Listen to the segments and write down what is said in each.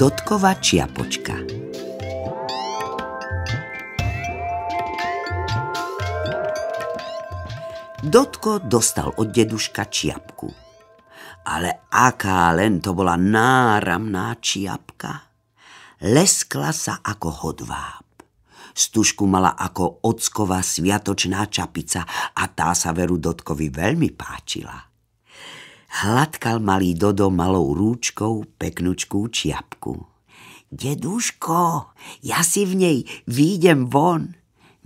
Dotkova čiapočka. Dotko dostal od deduška čiapku. Ale aká len to bola náramná čiapka. Leskla sa ako hodváb. Stužku mala ako ocková sviatočná čapica a tá sa veru Dotkovi veľmi páčila. Hladkal malý Dodo malou rúčkou peknučkú čiapku. Deduško, ja si v nej výjdem von.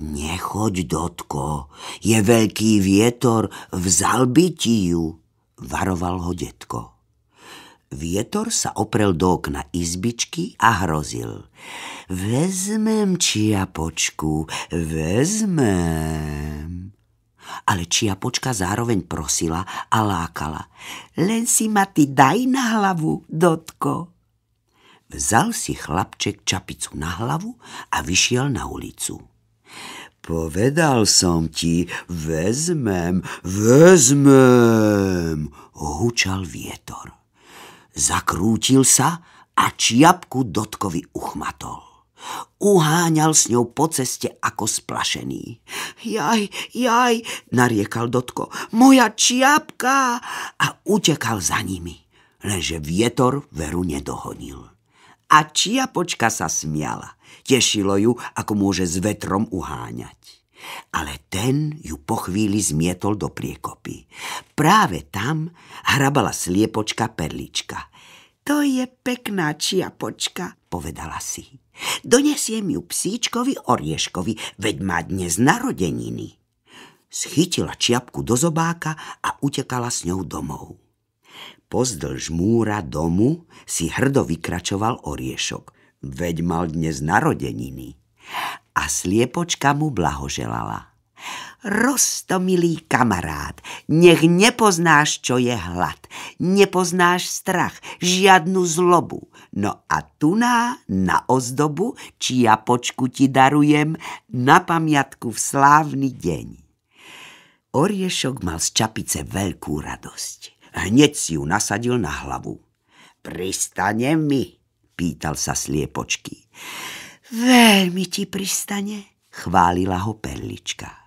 Nechoď, Dotko, je veľký vietor, vzal by ti ju, varoval ho detko. Vietor sa oprel do okna izbičky a hrozil. Vezmem čiapočku, vezmem. Ale čiapočka zároveň prosila a lákala. Len si ma ty daj na hlavu, Dotko. Vzal si chlapček čapicu na hlavu a vyšiel na ulicu. Povedal som ti, vezmem, hučal vietor. Zakrútil sa a čiapku Dotkovi uchmatol. Uháňal s ňou po ceste ako splašený. Jaj, nariekal Dotko, moja čiapka! A utekal za nimi, lenže vietor veru nedohonil. A čiapočka sa smiala. Tešilo ju, ako môže s vetrom uháňať. Ale ten ju po chvíli zmietol do priekopy. Práve tam hrabala sliepočka Perlička. To je pekná čiapočka, povedala si. Donesiem ju psíčkovi Orieškovi, veď má dnes narodeniny. Schytila čiapku do zobáka a utekala s ňou domov. Pozdĺž múra domu si hrdo vykračoval Oriešok, veď mal dnes narodeniny. A sliepočka mu blahoželala. Roztomilý kamarát, nech nepoznáš, čo je hlad, nepoznáš strach, žiadnu zlobu. No a tuná na ozdobu čiapočku ti darujem na pamiatku v slávny deň. Oriešok mal z čapice veľkú radosť. Hneď si ju nasadil na hlavu. Pristane mi? Pýtal sa sliepočky. Veľmi ti pristane, chválila ho Perlička.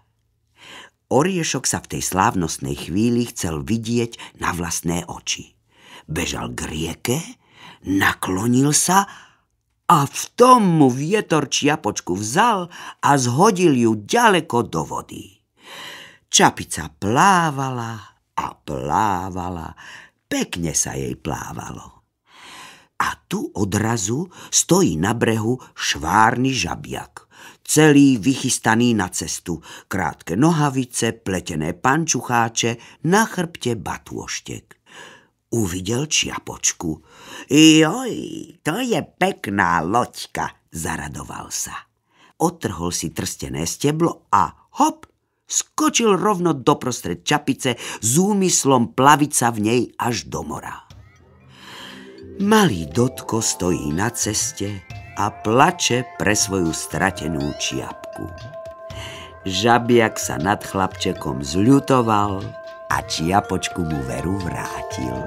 Oriešok sa v tej slávnostnej chvíli chcel vidieť na vlastné oči. Bežal k rieke, naklonil sa a v tom mu vietor čiapočku vzal a zhodil ju ďaleko do vody. Čapica plávala a plávala, pekne sa jej plávalo. A tu odrazu stojí na brehu švárny žabiak, celý vychystaný na cestu, krátke nohavice, pletené pančucháče, na chrbte batôštek. Uvidel čiapočku. Joj, to je pekná loďka, zaradoval sa. Odtrhol si trstené steblo a hop, skočil rovno doprostred čapice s úmyslom plaviť sa v nej až do mora. Malý Dotko stojí na ceste a plače pre svoju stratenú čiapku. Žabiak sa nad chlapčekom zľutoval a čiapočku mu veru vrátil.